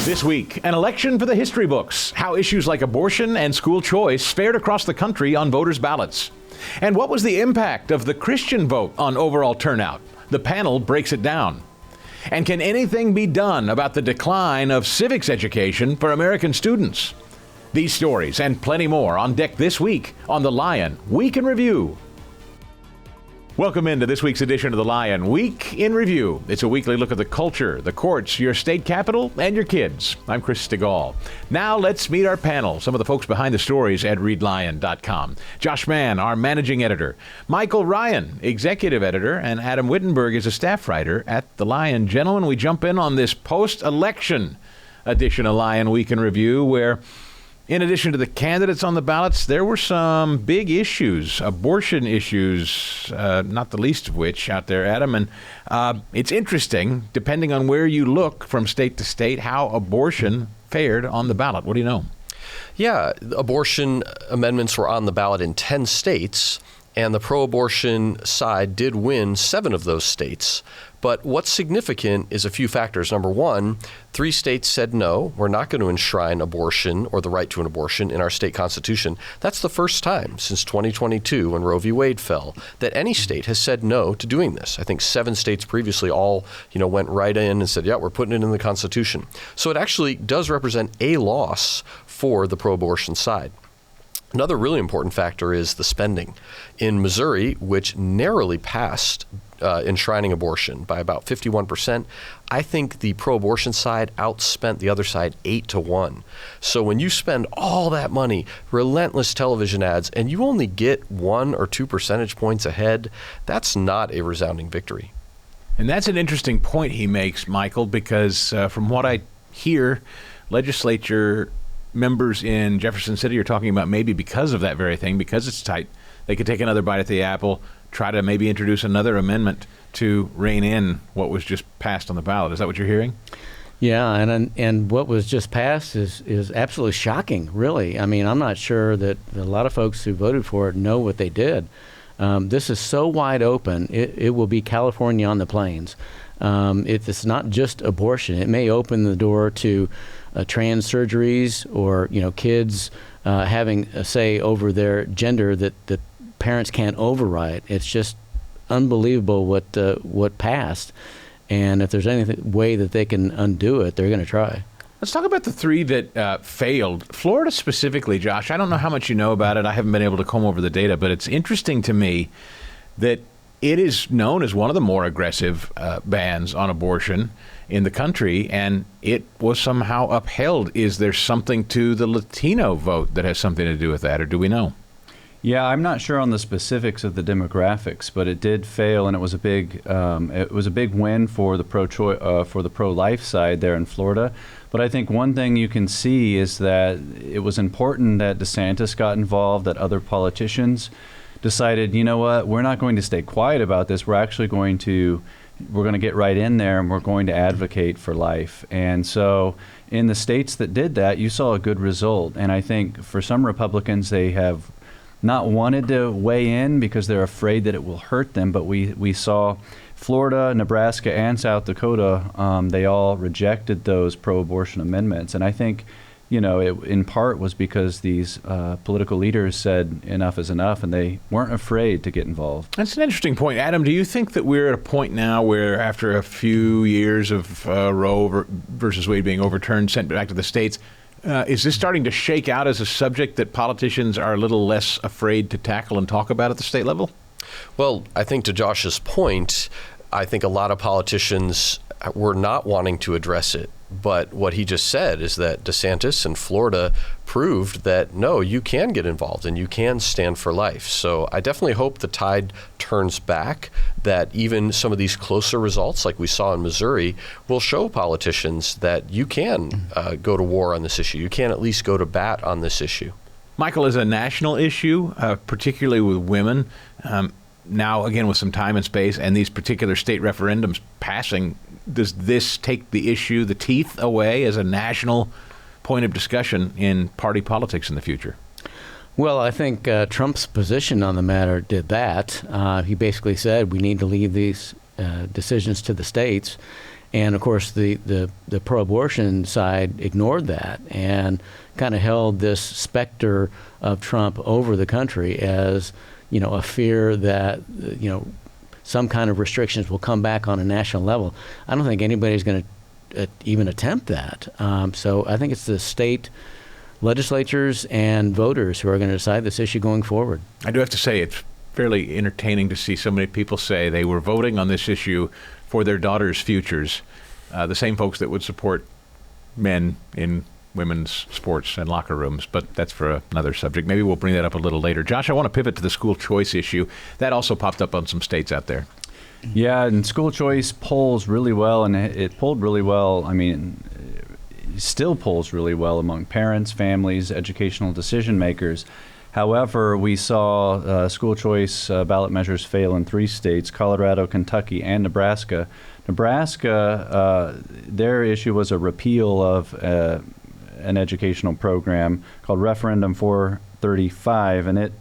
This week, an election for the history books, how issues like abortion and school choice fared across the country on voters' ballots. And what was the impact of the Christian vote on overall turnout? The panel breaks it down. And can anything be done about the decline of civics education for American students? These stories and plenty more on deck this week on The Lion Week in Review. Welcome into this week's edition of The Lion Week in Review. It's a weekly look at the culture, the courts, your state capital, and your kids. I'm Chris Stegall. Now let's meet our panel, some of the folks behind the stories at readlion.com. Josh Mann, our managing editor. Michael Ryan, executive editor. And Adam Wittenberg is a staff writer at The Lion. Gentlemen, we jump in on this post-election edition of Lion Week in Review, where in addition to the candidates on the ballots, there were some big issues, abortion issues, not the least of which out there, Adam. And it's interesting, depending on where you look from state to state, how abortion fared on the ballot. What do you know? Yeah, abortion amendments were on the ballot in 10 states, and the pro-abortion side did win 7 of those states. But what's significant is a few factors. Number one, 3 states said no, we're not going to enshrine abortion or the right to an abortion in our state constitution. That's the first time since 2022, when Roe v. Wade fell, that any state has said no to doing this. I think 7 states previously all, went right in and said, yeah, we're putting it in the Constitution. So it actually does represent a loss for the pro-abortion side. Another really important factor is the spending. In Missouri, which narrowly passed enshrining abortion by about 51%, I think the pro-abortion side outspent the other side 8-1. So when you spend all that money, relentless television ads, and you only get 1 or 2 percentage points ahead, that's not a resounding victory. And that's an interesting point he makes, Michael, because from what I hear, legislature members in Jefferson City are talking about maybe because of that very thing, because it's tight, they could take another bite at the apple, try to maybe introduce another amendment to rein in what was just passed on the ballot. Is that what you're hearing? Yeah, and what was just passed is absolutely shocking, really. I mean, I'm not sure that a lot of folks who voted for it know what they did. This is so wide open, it will be California on the plains. It's not just abortion. It may open the door to trans surgeries or, kids having a say over their gender that parents can't override. It's just unbelievable what passed. And if there's any way that they can undo it, they're going to try. Let's talk about the 3 that failed. Florida specifically, Josh, I don't know how much you know about it. I haven't been able to comb over the data, but it's interesting to me that it is known as one of the more aggressive bans on abortion in the country, and it was somehow upheld. Is there something to the Latino vote that has something to do with that, or do we know? Yeah, I'm not sure on the specifics of the demographics, but it did fail, and it was a big win for the pro-life side there in Florida. But I think one thing you can see is that it was important that DeSantis got involved, that other politicians decided, you know what, we're not going to stay quiet about this. We're going to get right in there, and we're going to advocate for life. And so in the states that did that, you saw a good result. And I think for some Republicans, they have not wanted to weigh in because they're afraid that it will hurt them. But we saw Florida, Nebraska, and South Dakota, they all rejected those pro-abortion amendments. And I think it in part was because these political leaders said enough is enough, and they weren't afraid to get involved. That's an interesting point. Adam, do you think that we're at a point now where after a few years of Roe versus Wade being overturned, sent back to the states, is this starting to shake out as a subject that politicians are a little less afraid to tackle and talk about at the state level? Well, I think to Josh's point, I think a lot of politicians were not wanting to address it. But what he just said is that DeSantis and Florida proved that, no, you can get involved and you can stand for life. So I definitely hope the tide turns back, that even some of these closer results like we saw in Missouri will show politicians that you can go to war on this issue. You can at least go to bat on this issue. Michael, is a national issue, particularly with women, now, again, with some time and space and these particular state referendums passing, does this take the issue, the teeth away as a national point of discussion in party politics in the future? Well, I think Trump's position on the matter did that. He basically said we need to leave these decisions to the states. And of course, the pro-abortion side ignored that and kind of held this specter of Trump over the country as, a fear that, some kind of restrictions will come back on a national level. I don't think anybody's going to even attempt that. So I think it's the state legislatures and voters who are going to decide this issue going forward. I do have to say it's fairly entertaining to see so many people say they were voting on this issue for their daughters' futures. The same folks that would support men in women's sports and locker rooms, but that's for another subject. Maybe we'll bring that up a little later. Josh, I want to pivot to the school choice issue. That also popped up on some states out there. Yeah, and school choice polls really well, and it polled really well. I mean, it still polls really well among parents, families, educational decision makers. However, we saw school choice ballot measures fail in 3 states, Colorado, Kentucky, and Nebraska. Nebraska, their issue was a repeal of an educational program called Referendum 435, and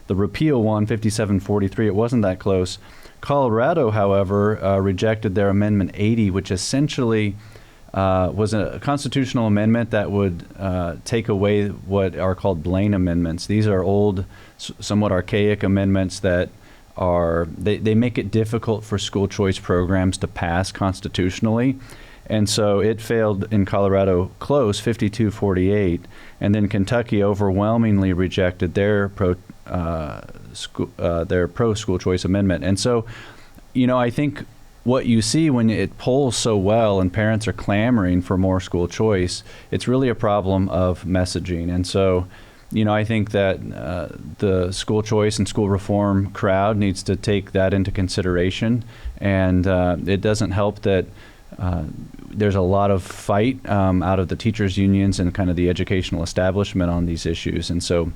the repeal won 57-43. It wasn't that close. Colorado, however, rejected their Amendment 80, which essentially was a constitutional amendment that would take away what are called Blaine amendments. These are old, somewhat archaic amendments that they make it difficult for school choice programs to pass constitutionally. And so it failed in Colorado close, 52-48. And then Kentucky overwhelmingly rejected their pro-school choice amendment. And so, I think what you see when it polls so well and parents are clamoring for more school choice, it's really a problem of messaging. And so, I think that the school choice and school reform crowd needs to take that into consideration. And it doesn't help that there's a lot of fight out of the teachers' unions and kind of the educational establishment on these issues. And so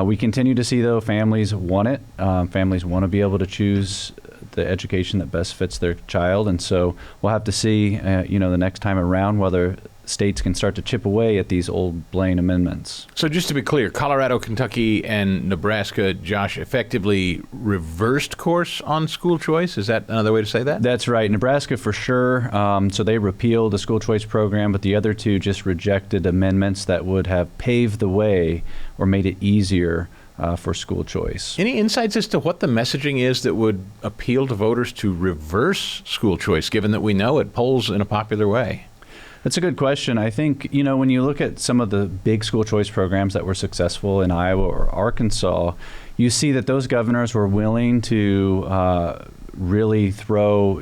we continue to see, though, families want it. Families want to be able to choose the education that best fits their child. And so we'll have to see, the next time around whether states can start to chip away at these old Blaine amendments. So just to be clear, Colorado, Kentucky, and Nebraska, Josh, effectively reversed course on school choice? Is that another way to say that? That's right. Nebraska for sure. So they repealed the school choice program, but the other two just rejected amendments that would have paved the way or made it easier for school choice. Any insights as to what the messaging is that would appeal to voters to reverse school choice, given that we know it polls in a popular way? That's a good question. I think, when you look at some of the big school choice programs that were successful in Iowa or Arkansas, you see that those governors were willing to really throw,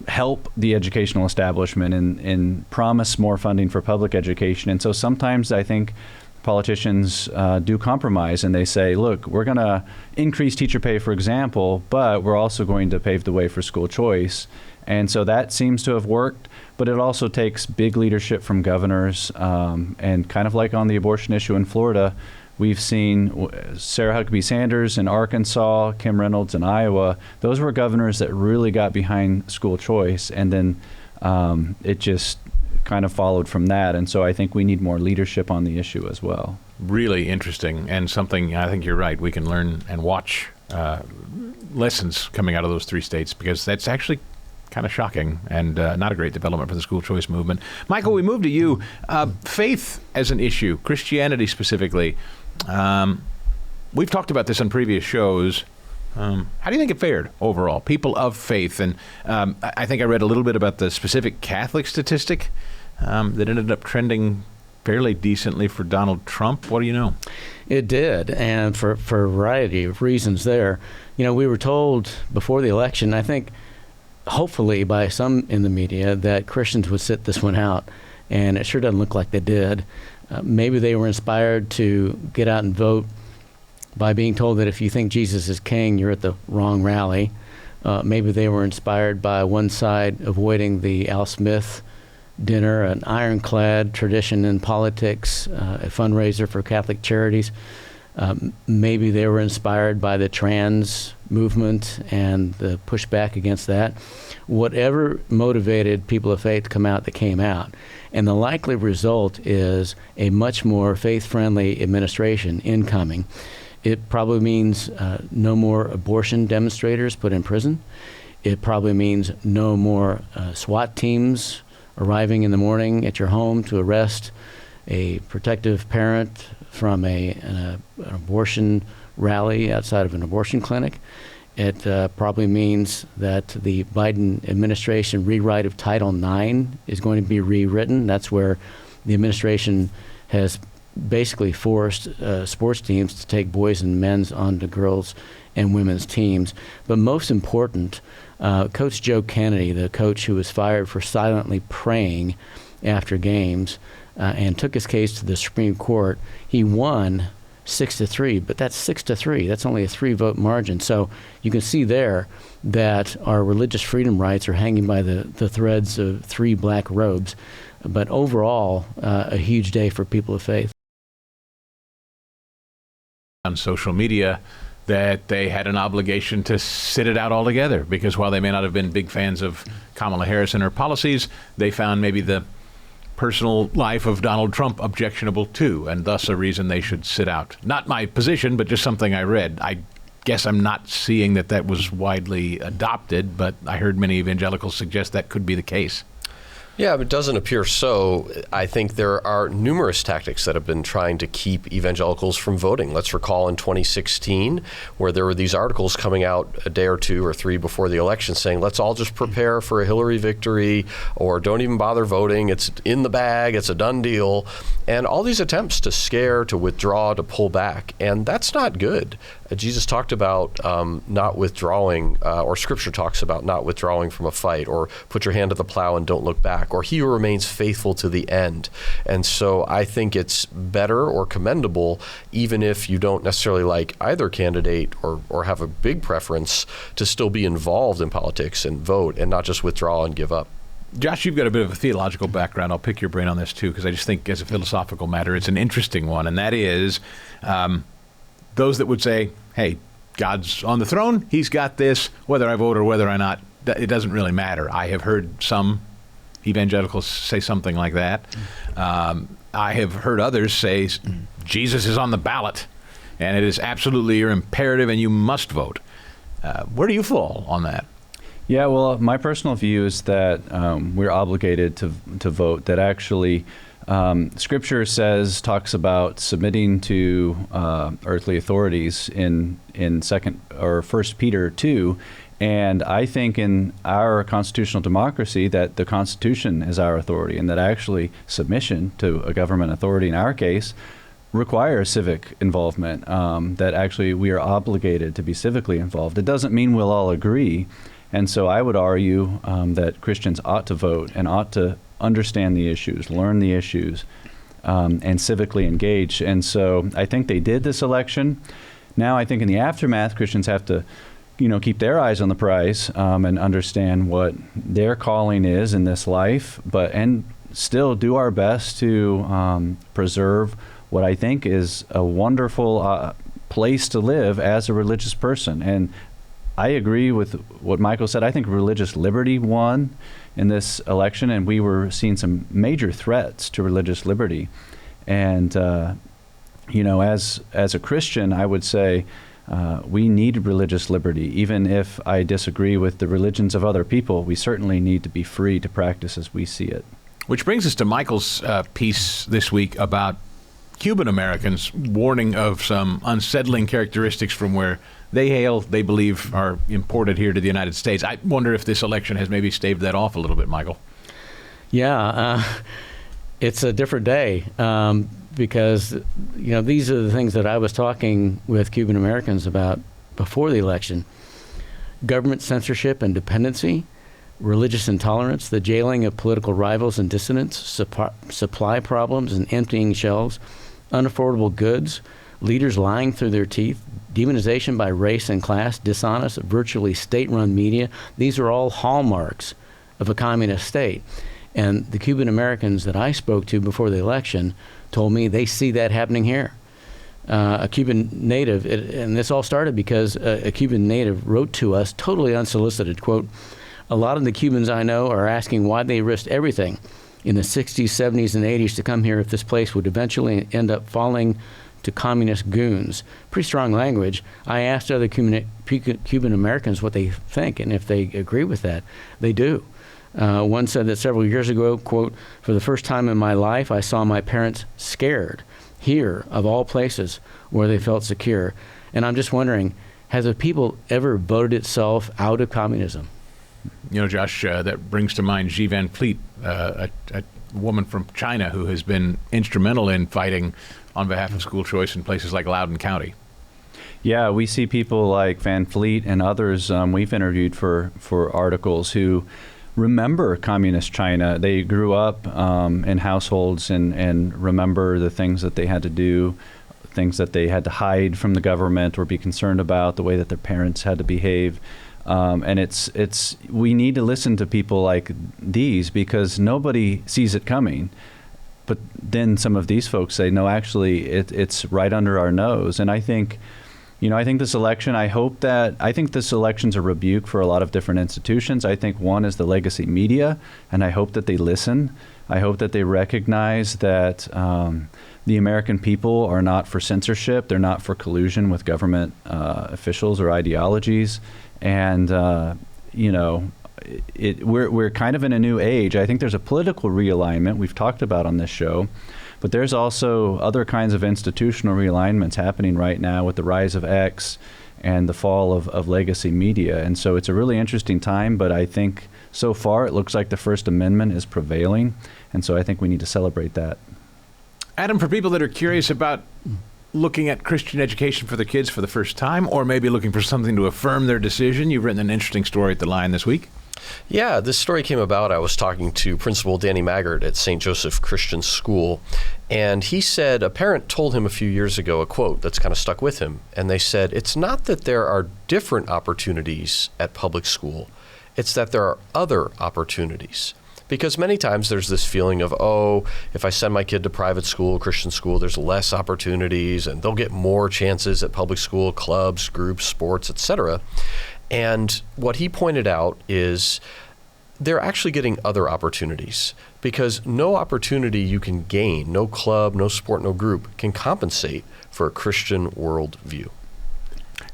help the educational establishment and promise more funding for public education. And so sometimes I think politicians do compromise and they say, look, we're going to increase teacher pay, for example, but we're also going to pave the way for school choice. And so that seems to have worked, but it also takes big leadership from governors. And kind of like on the abortion issue in Florida, we've seen Sarah Huckabee Sanders in Arkansas, Kim Reynolds in Iowa. Those were governors that really got behind school choice, and then it just kind of followed from that. And so I think we need more leadership on the issue as well. Really interesting, and something I think you're right. We can learn and watch lessons coming out of those 3 states, because that's actually kind of shocking and not a great development for the school choice movement. Michael, we move to you. Faith as an issue, Christianity specifically. We've talked about this on previous shows. How do you think it fared overall? People of faith. And I think I read a little bit about the specific Catholic statistic that ended up trending fairly decently for Donald Trump. What do you know? It did, and for a variety of reasons there. We were told before the election, I think, hopefully by some in the media, that Christians would sit this one out, and it sure doesn't look like they did. Maybe they were inspired to get out and vote by being told that if you think Jesus is king, you're at the wrong rally. Maybe they were inspired by one side avoiding the Al Smith dinner, an ironclad tradition in politics, a fundraiser for Catholic charities. Maybe they were inspired by the trans movement and the pushback against that. Whatever motivated people of faith to come out, they came out. And the likely result is a much more faith-friendly administration incoming. It probably means no more abortion demonstrators put in prison. It probably means no more SWAT teams arriving in the morning at your home to arrest a protective parent from an abortion rally outside of an abortion clinic. It probably means that the Biden administration rewrite of Title IX is going to be rewritten. That's where the administration has basically forced sports teams to take boys and men's onto girls and women's teams. But most important, Coach Joe Kennedy, the coach who was fired for silently praying after games and took his case to the Supreme Court, he won 6-3, but that's 6-3. That's only a 3-vote margin. So you can see there that our religious freedom rights are hanging by the threads of 3 black robes. But overall, a huge day for people of faith. On social media, that they had an obligation to sit it out altogether, because while they may not have been big fans of Kamala Harris and her policies, they found maybe the personal life of Donald Trump objectionable too, and thus a reason they should sit out. Not my position, but just something I read. I guess I'm not seeing that was widely adopted, but I heard many evangelicals suggest that could be the case. Yeah, it doesn't appear so. I think there are numerous tactics that have been trying to keep evangelicals from voting. Let's recall in 2016, where there were these articles coming out a day or 2 or 3 before the election saying, let's all just prepare for a Hillary victory, or don't even bother voting. It's in the bag. It's a done deal. And all these attempts to scare, to withdraw, to pull back. And that's not good. Jesus talked about not withdrawing, or Scripture talks about not withdrawing from a fight, or put your hand to the plow and don't look back, or he who remains faithful to the end. And so I think it's better or commendable, even if you don't necessarily like either candidate or have a big preference, to still be involved in politics and vote and not just withdraw and give up. Josh, you've got a bit of a theological background. I'll pick your brain on this too, because I just think as a philosophical matter, it's an interesting one, and that is those that would say, hey, God's on the throne, he's got this, whether I vote or whether or not, it doesn't really matter. I have heard some evangelicals say something like that. I have heard others say Jesus is on the ballot, and it is absolutely your imperative, and you must vote. Where do you fall on that? Yeah, well, my personal view is that we're obligated to vote, that actually Scripture talks about submitting to earthly authorities in 2nd or 1 Peter 2, and I think in our constitutional democracy that the Constitution is our authority, and that actually submission to a government authority in our case requires civic involvement, that actually we are obligated to be civically involved. It doesn't mean we'll all agree, and so I would argue that Christians ought to vote and ought to understand the issues, learn the issues, and civically engage. And so I think they did this election. Now I think in the aftermath, Christians have to, keep their eyes on the prize and understand what their calling is in this life, and still do our best to preserve what I think is a wonderful place to live as a religious person. And I agree with what Michael said. I think religious liberty won in this election, and we were seeing some major threats to religious liberty. And, as a Christian, I would say we need religious liberty. Even if I disagree with the religions of other people, we certainly need to be free to practice as we see it. Which brings us to Michael's piece this week about Cuban Americans, warning of some unsettling characteristics from where they hail, they believe are imported here to the United States. I wonder if this election has maybe staved that off a little bit, Michael. Yeah, it's a different day because, these are the things that I was talking with Cuban Americans about before the election. Government censorship and dependency, religious intolerance, the jailing of political rivals and dissidents, supply problems and emptying shelves, unaffordable goods, leaders lying through their teeth, demonization by race and class, dishonest, virtually state-run media. These are all hallmarks of a communist state. And the Cuban Americans that I spoke to before the election told me they see that happening here. A Cuban native, and this all started because a Cuban native wrote to us, totally unsolicited, quote, "A lot of the Cubans I know are asking why they risked everything in the 60s, 70s, and 80s to come here if this place would eventually end up falling to communist goons. Pretty strong language. I asked other Cuban Americans what they think and if they agree with that. They do. One said that several years ago, quote, "For the first time in my life, I saw my parents scared, here, of all places, where they felt secure." And I'm just wondering, has the people ever voted itself out of communism? You know, Josh, that brings to mind Xi Van Fleet, a woman from China who has been instrumental in fighting on behalf of school choice in places like Loudoun County. Yeah, we see people like Van Fleet and others we've interviewed for articles who remember communist China. They grew up in households and remember the things that they had to do, things that they had to hide from the government or be concerned about, the way that their parents had to behave. And we need to listen to people like these because nobody sees it coming. But then some of these folks say, no, actually, it's right under our nose. And I think this election, I think this election's a rebuke for a lot of different institutions. I think one is the legacy media, and I hope that they listen. I hope that they recognize that the American people are not for censorship. They're not for collusion with government officials or ideologies. And, we're kind of in a new age. I think there's a political realignment we've talked about on this show, but there's also other kinds of institutional realignments happening right now with the rise of X and the fall of legacy media. And so it's a really interesting time, but I think so far it looks like the First Amendment is prevailing. And so I think we need to celebrate that. Adam, for people that are curious about looking at Christian education for their kids for the first time, or maybe looking for something to affirm their decision, you've written an interesting story at The Line this week. Yeah, this story came about. I was talking to Principal Danny Maggart at St. Joseph Christian School, and he said a parent told him a few years ago a quote that's kind of stuck with him. And they said, "It's not that there are different opportunities at public school, it's that there are other opportunities." Because many times there's this feeling of, oh, if I send my kid to private school, Christian school, there's less opportunities and they'll get more chances at public school, clubs, groups, sports, etc. And what he pointed out is they're actually getting other opportunities because no opportunity you can gain, no club, no sport, no group can compensate for a Christian worldview.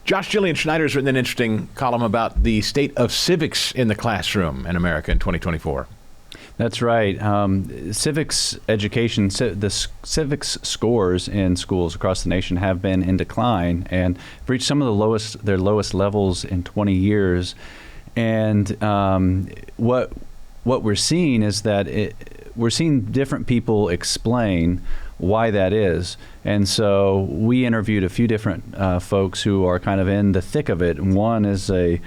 Josh Jillian Schneider has written an interesting column about the state of civics in the classroom in America in 2024. That's right. Civics education, the civics scores in schools across the nation have been in decline and reached some of their lowest levels in 20 years. And what we're seeing is that we're seeing different people explain why that is. And so we interviewed a few different folks who are kind of in the thick of it. One is a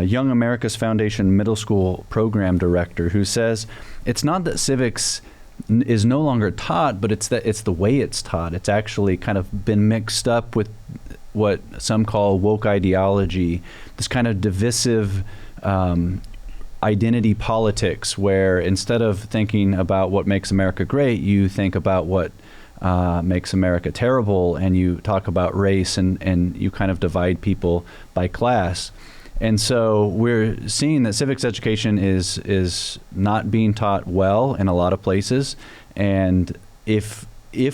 Young America's Foundation middle school program director who says it's not that civics is no longer taught, but it's the way it's taught. It's actually kind of been mixed up with what some call woke ideology, this kind of divisive identity politics, where instead of thinking about what makes America great, you think about what makes America terrible, and you talk about race, and you kind of divide people by class. And so we're seeing that civics education is not being taught well in a lot of places. And if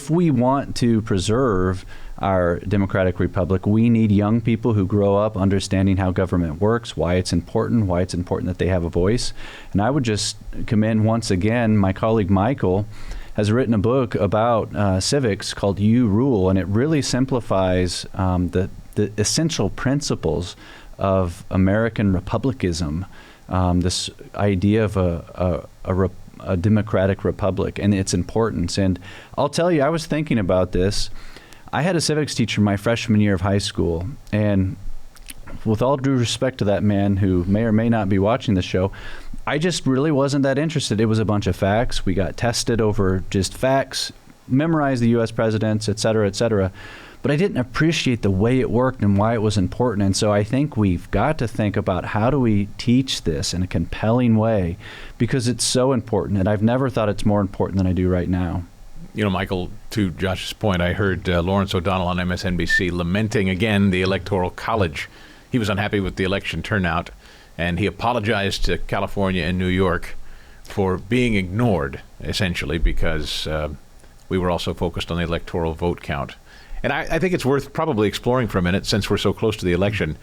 we want to preserve our democratic republic, we need young people who grow up understanding how government works, why it's important that they have a voice. And I would just commend once again my colleague Michael has written a book about civics called You Rule, and it really simplifies the essential principles of American republicanism, this idea of a democratic republic and its importance. And I'll tell you, I was thinking about this. I had a civics teacher my freshman year of high school, and with all due respect to that man who may or may not be watching the show, I just really wasn't that interested. It was a bunch of facts. We got tested over just facts, memorized the U.S. presidents, et cetera, et cetera. But I didn't appreciate the way it worked and why it was important. And so I think we've got to think about how do we teach this in a compelling way, because it's so important. And I've never thought it's more important than I do right now. You know, Michael, to Josh's point, I heard Lawrence O'Donnell on MSNBC lamenting again the Electoral College. He was unhappy with the election turnout, and he apologized to California and New York for being ignored, essentially, because we were also focused on the electoral vote count. And I think it's worth probably exploring for a minute, since we're so close to the election.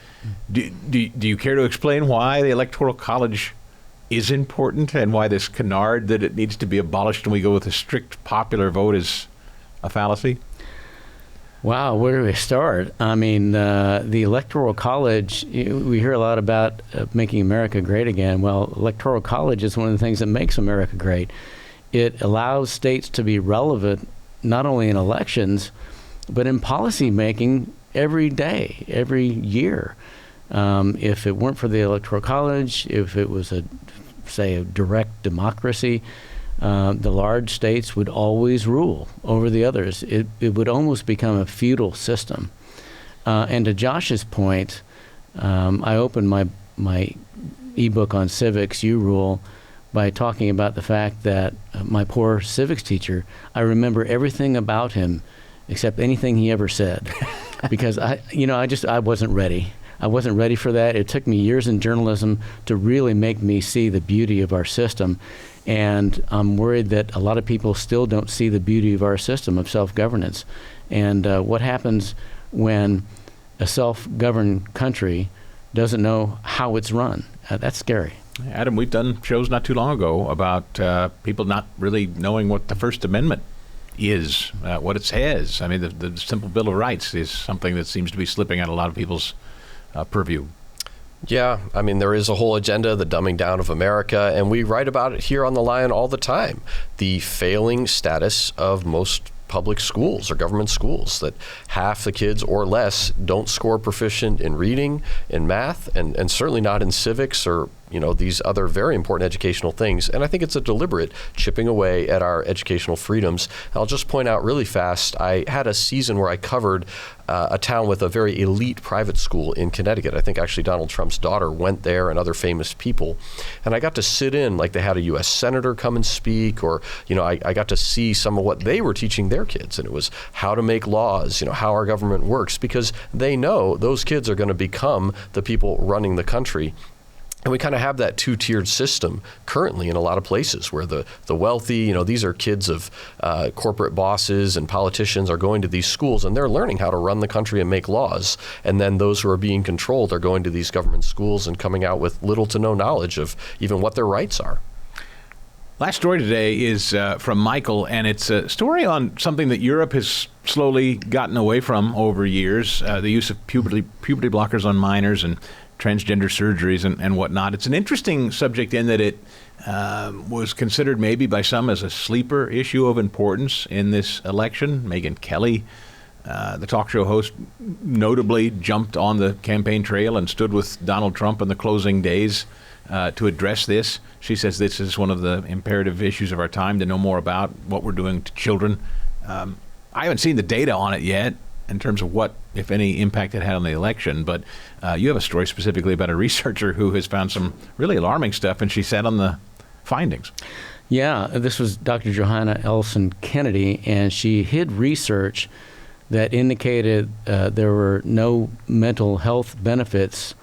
Do you care to explain why the Electoral College is important, and why this canard that it needs to be abolished and we go with a strict popular vote is a fallacy? Wow, where do we start? I mean, the Electoral College, we hear a lot about making America great again. Well, Electoral College is one of the things that makes America great. It allows states to be relevant not only in elections, but in policy making every day, every year. If it weren't for the Electoral College, if it was a direct democracy, the large states would always rule over the others. It would almost become a feudal system. And to Josh's point, I opened my ebook on civics, You Rule, by talking about the fact that my poor civics teacher, I remember everything about him except anything he ever said, because I wasn't ready. I wasn't ready for that. It took me years in journalism to really make me see the beauty of our system. And I'm worried that a lot of people still don't see the beauty of our system of self-governance. And what happens when a self-governed country doesn't know how it's run? That's scary. Adam, we've done shows not too long ago about people not really knowing what the First Amendment is, what it says. I mean, the simple Bill of Rights is something that seems to be slipping out a lot of people's purview. Yeah, I mean, there is a whole agenda, the dumbing down of America, and we write about it here on The Lion all the time. The failing status of most public schools or government schools, that half the kids or less don't score proficient in reading, in math, and certainly not in civics or these other very important educational things. And I think it's a deliberate chipping away at our educational freedoms. I'll just point out really fast, I had a season where I covered a town with a very elite private school in Connecticut. I think actually Donald Trump's daughter went there, and other famous people. And I got to sit in, like they had a U.S. senator come and speak, or I got to see some of what they were teaching their kids. And it was how to make laws, how our government works, because they know those kids are going to become the people running the country. And we kind of have that two-tiered system currently in a lot of places, where the wealthy, these are kids of corporate bosses and politicians, are going to these schools and they're learning how to run the country and make laws. And then those who are being controlled are going to these government schools and coming out with little to no knowledge of even what their rights are. Last story today is from Michael, and it's a story on something that Europe has slowly gotten away from over years, the use of puberty blockers on minors and transgender surgeries and whatnot. It's an interesting subject in that it was considered maybe by some as a sleeper issue of importance in this election. Megyn Kelly, the talk show host, notably jumped on the campaign trail and stood with Donald Trump in the closing days to address this. She says this is one of the imperative issues of our time, to know more about what we're doing to children. I haven't seen the data on it yet in terms of what, if any, impact it had on the election, but you have a story specifically about a researcher who has found some really alarming stuff, and she sat on the findings. Yeah, this was Dr. Johanna Elson Kennedy, and she hid research that indicated there were no mental health benefits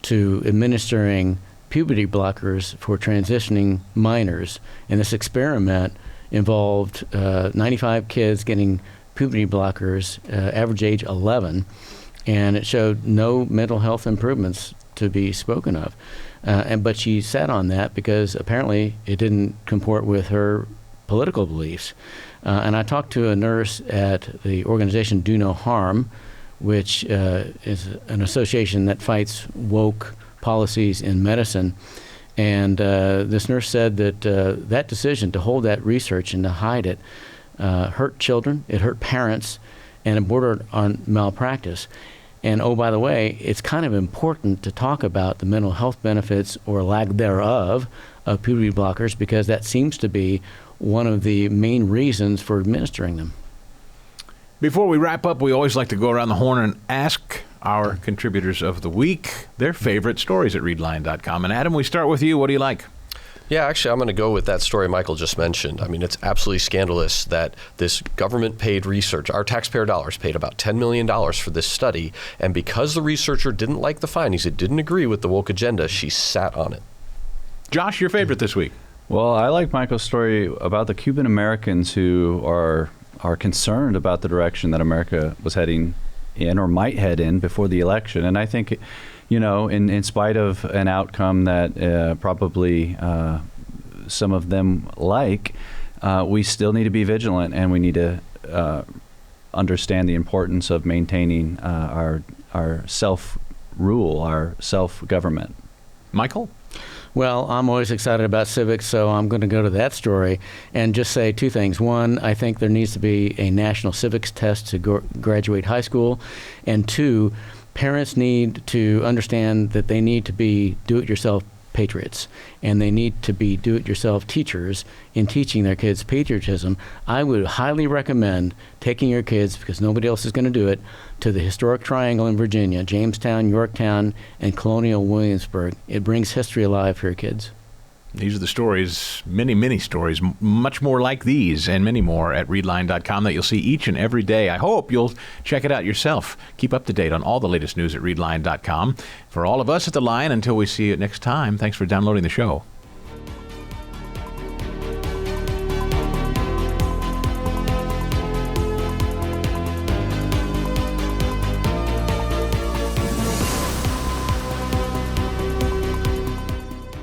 to administering puberty blockers for transitioning minors. And this experiment involved 95 kids getting puberty blockers, average age 11, and it showed no mental health improvements to be spoken of. But she sat on that because apparently it didn't comport with her political beliefs. And I talked to a nurse at the organization Do No Harm, which is an association that fights woke policies in medicine. And this nurse said that that decision to hold that research and to hide it hurt children, it hurt parents, and it bordered on malpractice. And oh, by the way, it's kind of important to talk about the mental health benefits or lack thereof of puberty blockers, because that seems to be one of the main reasons for administering them. Before we wrap up, we always like to go around the horn and ask our contributors of the week their favorite stories at readline.com. And Adam, we start with you. What do you like? Yeah, actually, I'm going to go with that story Michael just mentioned. I mean, it's absolutely scandalous that this government-paid research, our taxpayer dollars paid about $10 million for this study, and because the researcher didn't like the findings, it didn't agree with the woke agenda, she sat on it. Josh, your favorite this week? Well, I like Michael's story about the Cuban Americans who are are concerned about the direction that America was heading in or might head in before the election. And I think, in spite of an outcome that probably some of them we still need to be vigilant, and we need to understand the importance of maintaining our self-rule, our self-government. Michael? Well, I'm always excited about civics, so I'm going to go to that story and just say two things. One, I think there needs to be a national civics test to graduate high school. And two, parents need to understand that they need to be do-it-yourself patriots, and they need to be do-it-yourself teachers in teaching their kids patriotism. I would highly recommend taking your kids, because nobody else is going to do it, to the historic triangle in Virginia, Jamestown, Yorktown, and Colonial Williamsburg. It brings history alive for your kids. These are the stories, many, many stories, much more like these and many more at readline.com that you'll see each and every day. I hope you'll check it out yourself. Keep up to date on all the latest news at readline.com. For all of us at The Line, until we see you next time, thanks for downloading the show.